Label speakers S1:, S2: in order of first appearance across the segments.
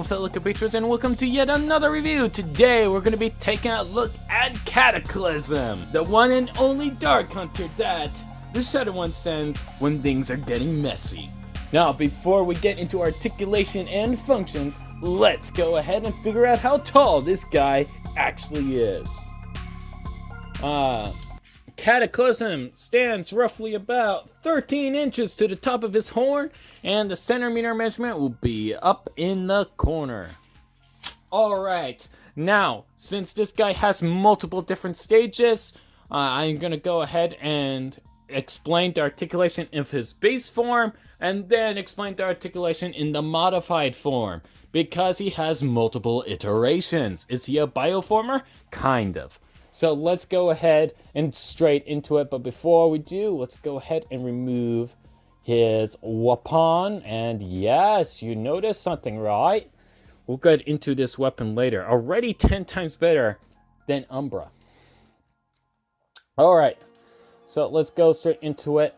S1: fellow compatriots, and welcome to yet another review. Today we're going to be taking a look at Cataclysm, the one and only Dark Hunter that the Shadow One sends when things are getting messy. Now, before we get into articulation and functions, let's go ahead and figure out how tall this guy actually is. Cataclysm stands roughly about 13 inches to the top of his horn, and the centimeter measurement will be up in the corner. Alright, now, since this guy has multiple different stages, I'm gonna go ahead and explain the articulation of his base form, and then explain the articulation in the modified form, because he has multiple iterations. Is he a bioformer? Kind of. So let's go ahead and straight into it, but before we do, let's go ahead and remove his weapon. And yes, you noticed something, right? We'll get into this weapon later. Already 10 times better than Umbra. Alright, so let's go straight into it.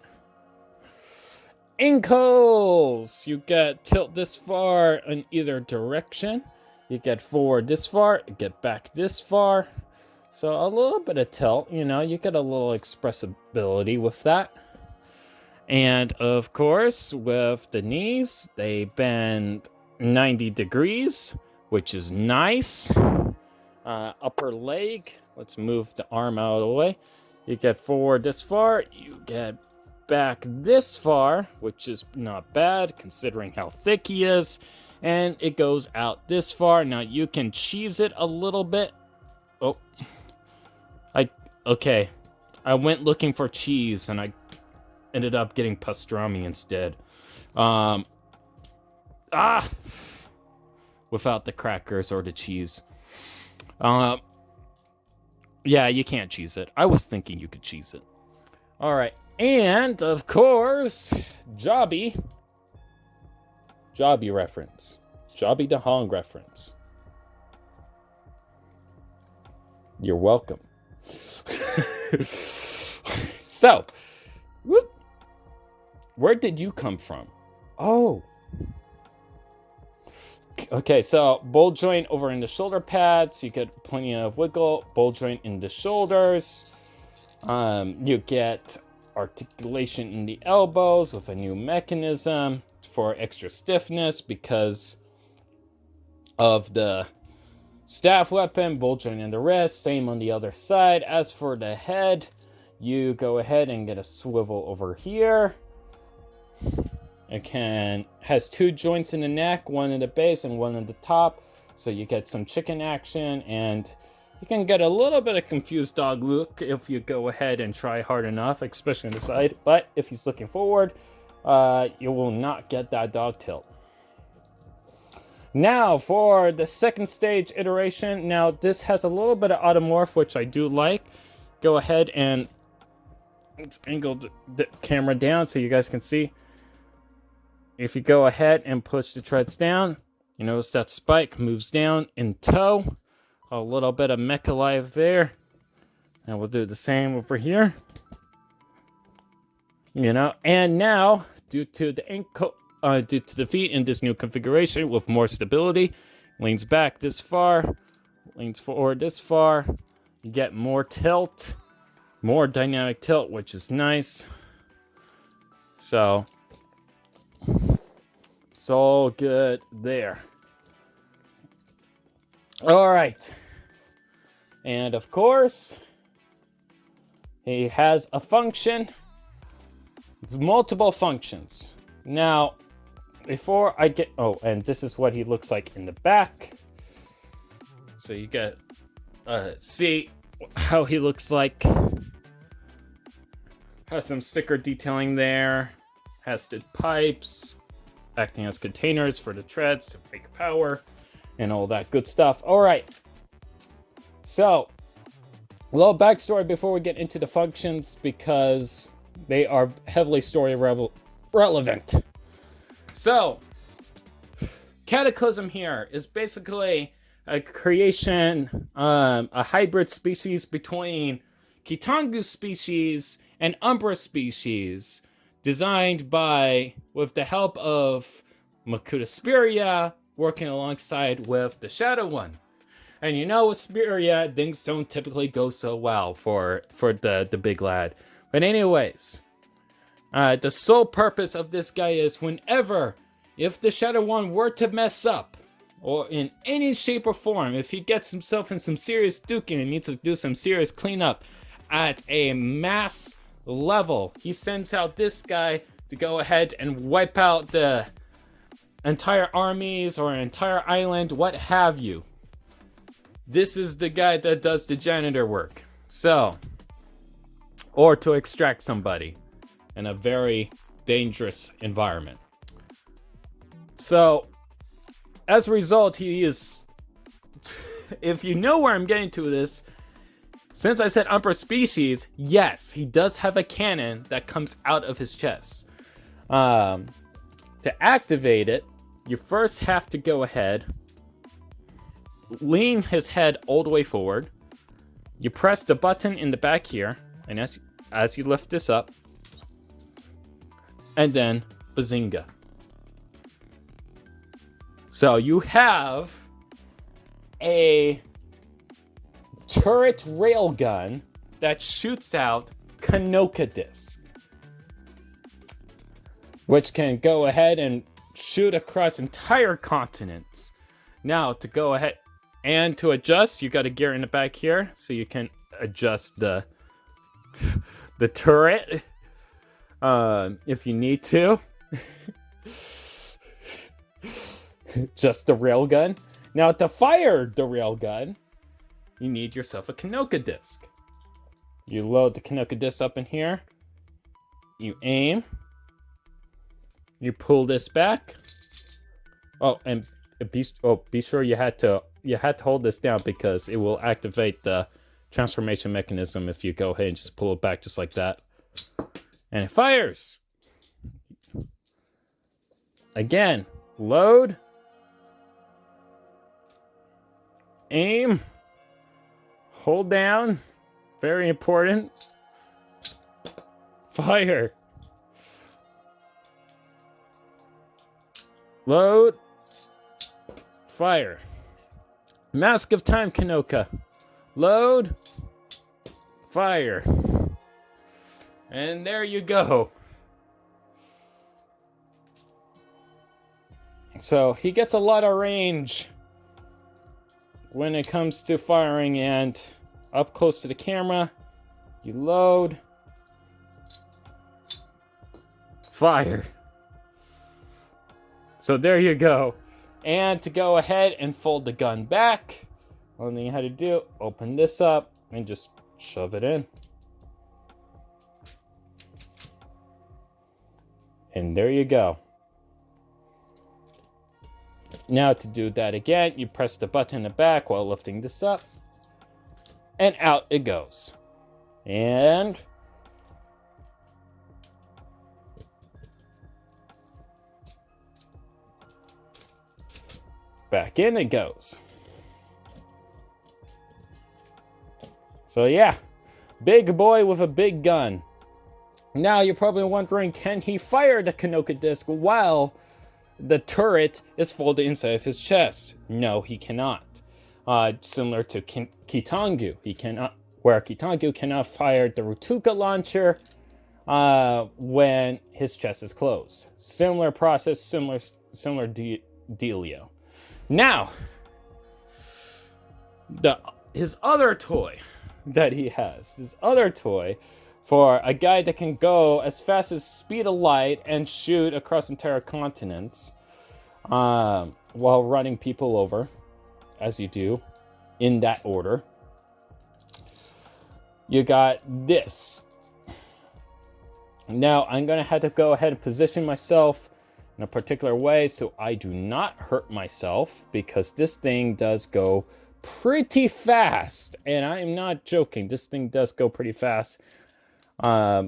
S1: Incase! You get tilt this far in either direction. You get forward this far, you get back this far. So a little bit of tilt, you know, you get a little expressibility with that. And of course, with the knees, they bend 90 degrees, which is nice. Upper leg, let's move the arm out of the way. You get forward this far, you get back this far, which is not bad considering how thick he is. And it goes out this far. Now you can cheese it a little bit. Oh. Okay, I went looking for cheese and I ended up getting pastrami instead. Without the crackers or the cheese. Yeah, you can't cheese it. I was thinking you could cheese it. Alright, and of course, Jobby reference. Jobby the Hong reference. You're welcome. So, where did you come from? Oh. Okay, so bolt joint over in the shoulder pads. You get plenty of wiggle. Bolt joint in the shoulders. You get articulation in the elbows with a new mechanism for extra stiffness because of the staff weapon. Bolt joint in the wrist, same on the other side. As for the head, you go ahead and get a swivel over here. It has two joints in the neck, one in the base and one in the top, so you get some chicken action, and you can get a little bit of confused dog look if you go ahead and try hard enough, especially on the side. But if he's looking forward, you will not get that dog tilt. Now, for the second stage iteration, now this has a little bit of automorph, which I do like. Go ahead and let's angle the camera down so you guys can see. If you go ahead and push the treads down, you notice that spike moves down in tow. A little bit of mecha life there. And we'll do the same over here. You know, and now, due to the feet in this new configuration with more stability, leans back this far, leans forward this far, you get more tilt, more dynamic tilt, which is nice. So it's all good there. All right, and of course he has a function, multiple functions. Now, before I get... Oh, and this is what he looks like in the back. So you get... see how he looks like. Has some sticker detailing there. Has the pipes acting as containers for the treads to make power. And all that good stuff. Alright. So, a little backstory before we get into the functions, because they are heavily story relevant. So, Cataclysm here is basically a creation, a hybrid species between Keetongu species and Umbra species, designed by, with the help of Makuta Spiria, working alongside with the Shadow One. And you know, with Spiria, things don't typically go so well for the big lad. But anyways, the sole purpose of this guy is whenever, if the Shadow One were to mess up, or in any shape or form, if he gets himself in some serious duking and needs to do some serious cleanup at a mass level, he sends out this guy to go ahead and wipe out the entire armies or an entire island, what have you. This is the guy that does the janitor work. So, or to extract somebody in a very dangerous environment. So, as a result, he is, if you know where I'm getting to this, since I said Umbra species, yes, he does have a cannon that comes out of his chest. To activate it, you first have to go ahead, lean his head all the way forward. You press the button in the back here, and as you lift this up, and then bazinga. So you have a turret railgun that shoots out Kanoka disc, which can go ahead and shoot across entire continents. Now to go ahead and to adjust, you got a gear in the back here, so you can adjust the turret if you need to. Just the railgun. Now to fire the railgun, you need yourself a Kanoka disc. You load the Kanoka disc up in here. You aim. You pull this back. Oh, and be sure you had to hold this down because it will activate the transformation mechanism if you go ahead and just pull it back just like that. And it fires. Again, load. Aim. Hold down. Very important. Fire. Load. Fire. Mask of Time Kanoka. Load. Fire. And there you go. So he gets a lot of range when it comes to firing, and up close to the camera, you load, fire. So there you go. And to go ahead and fold the gun back, one thing you had to do, open this up and just shove it in. And there you go. Now to do that again, you press the button in the back while lifting this up, and out it goes. And back in it goes. So yeah, big boy with a big gun. Now you're probably wondering, can he fire the Kanoka disc while the turret is folded inside of his chest? No, he cannot. Similar to Keetongu, he cannot. Where Keetongu cannot fire the Rutuka launcher when his chest is closed. Similar process, similar dealio. Now, his other toy that he has, for a guy that can go as fast as speed of light and shoot across entire continents while running people over, as you do, in that order. You got this. Now, I'm going to have to go ahead and position myself in a particular way so I do not hurt myself, because this thing does go pretty fast. And I am not joking. This thing does go pretty fast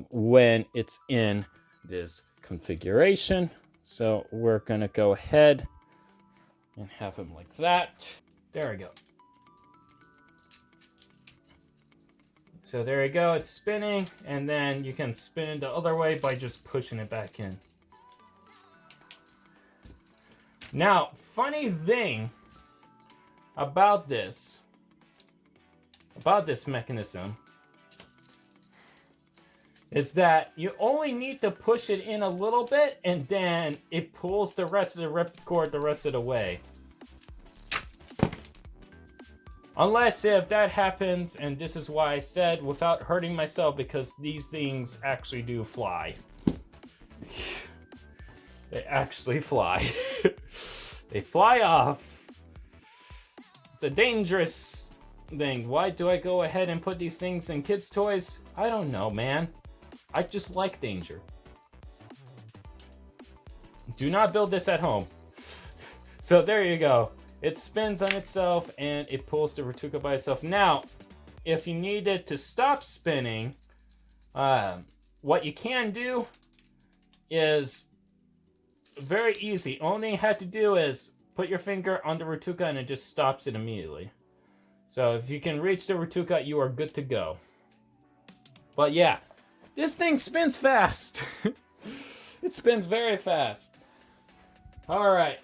S1: when it's in this configuration. So we're going to go ahead and have him like that. There we go. So there you go, it's spinning, and then you can spin it the other way by just pushing it back in. Now, funny thing about this mechanism is that you only need to push it in a little bit and then it pulls the rest of the ripcord the rest of the way. Unless if that happens, and this is why I said without hurting myself, because these things actually do fly. They actually fly. They fly off. It's a dangerous thing. Why do I go ahead and put these things in kids' toys? I don't know, man. I just like danger. Do not build this at home. So there you go. It spins on itself and it pulls the Ratuka by itself. Now, if you need it to stop spinning, what you can do is very easy. Only you have to do is put your finger on the Ratuka and it just stops it immediately. So if you can reach the Ratuka, you are good to go. But yeah, this thing spins fast. It spins very fast. Alright,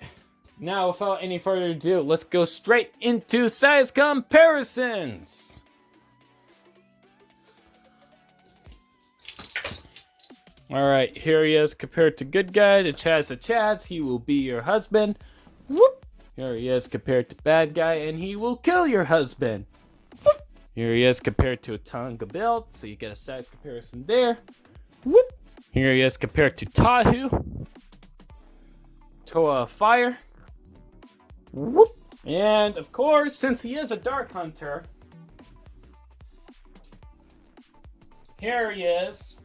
S1: now without any further ado, let's go straight into size comparisons. Alright, here he is compared to good guy, to Chaz the Chaz, he will be your husband. Whoop! Here he is compared to bad guy, and he will kill your husband. Whoop! Here he is compared to a Tonga build, so you get a size comparison there. Whoop! Here he is compared to Tahu. Toa Fire. Whoop! And of course, since he is a Dark Hunter, here he is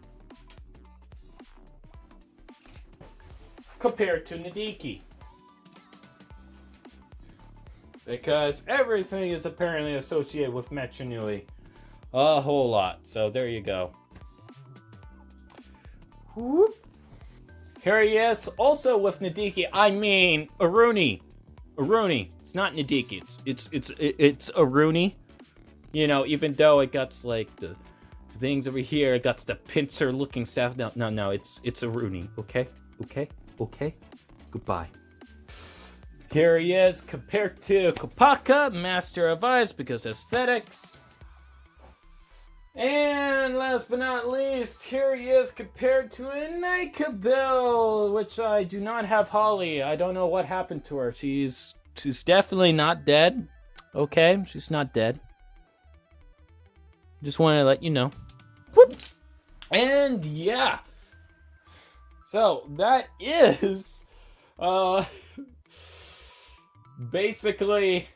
S1: compared to Nadiki. Because everything is apparently associated with Mechanui. A whole lot. So there you go. Whoop. Here he is, also with Nadiki. I mean, Aruni. Aruni. It's not Nadiki. It's Aruni. You know, even though it got like the things over here, it got the pincer-looking stuff. No. It's Aruni. Okay. Goodbye. Here he is compared to Kopaka, Master of Ice, because aesthetics. And last but not least, here he is compared to a Nika build, which I do not have Holly. I don't know what happened to her. She's definitely not dead. Okay, she's not dead. Just want to let you know. Whoop. And yeah. So that is basically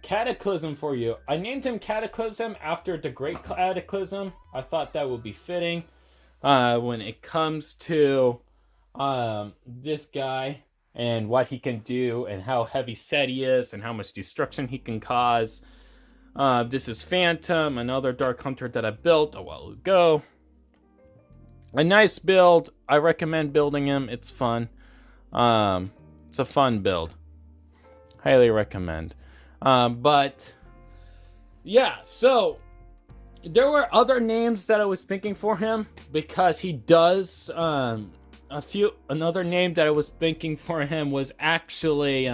S1: Cataclysm for you. I named him Cataclysm after the Great Cataclysm. I thought that would be fitting when it comes to this guy and what he can do and how heavy set he is and how much destruction he can cause. This is Phantom, another Dark Hunter that I built a while ago. A nice build. I recommend building him. It's fun. It's a fun build. Highly recommend. But yeah, so there were other names that I was thinking for him because he does another name that I was thinking for him was actually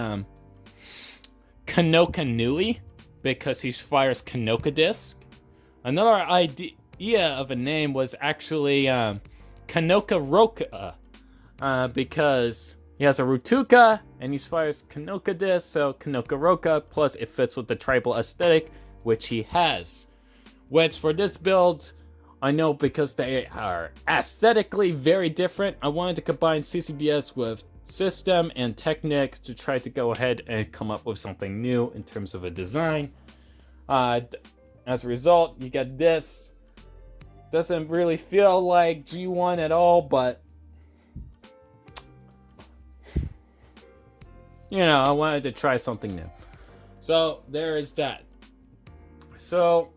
S1: Kanoka Nui, because he fires Kanoka disc. Another idea of a name was actually Kanoka Roka, because he has a Rutuka and he fires Kanoka disc, so Kanoka Roka, plus it fits with the tribal aesthetic, which he has. Which for this build, I know because they are aesthetically very different, I wanted to combine CCBS with system and Technic to try to go ahead and come up with something new in terms of a design. As a result, you get this. Doesn't really feel like G1 at all, but you know, I wanted to try something new. So there is that. So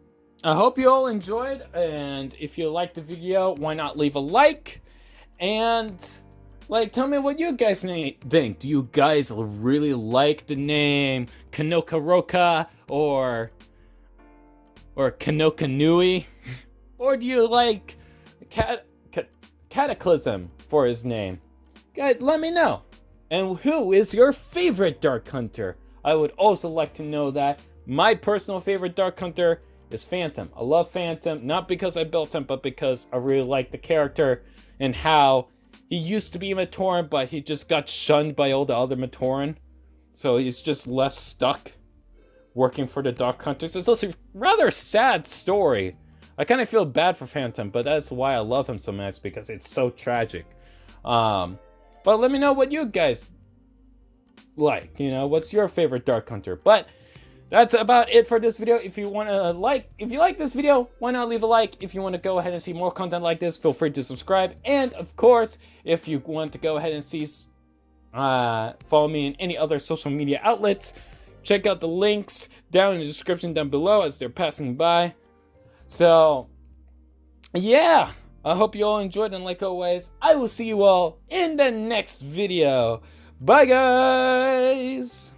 S1: I hope you all enjoyed, and if you liked the video, why not leave a like? And like, tell me what you guys think. Do you guys really like the name Kanoka Roka or Kanoka Nui? Or do you like Cataclysm for his name? Guys, let me know. And who is your favorite Dark Hunter? I would also like to know that. My personal favorite Dark Hunter is Phantom. I love Phantom, not because I built him, but because I really like the character and how he used to be a Matoran, but he just got shunned by all the other Matoran. So he's just left stuck working for the Dark Hunters. It's also a rather sad story. I kind of feel bad for Phantom, but that's why I love him so much, because it's so tragic. But let me know what you guys like. You know, what's your favorite Dark Hunter? But that's about it for this video. If you like this video, why not leave a like? If you want to go ahead and see more content like this, feel free to subscribe. And of course, if you want to go ahead and see, follow me in any other social media outlets, check out the links down in the description down below as they're passing by. So, yeah, I hope you all enjoyed, and like always, I will see you all in the next video. Bye, guys!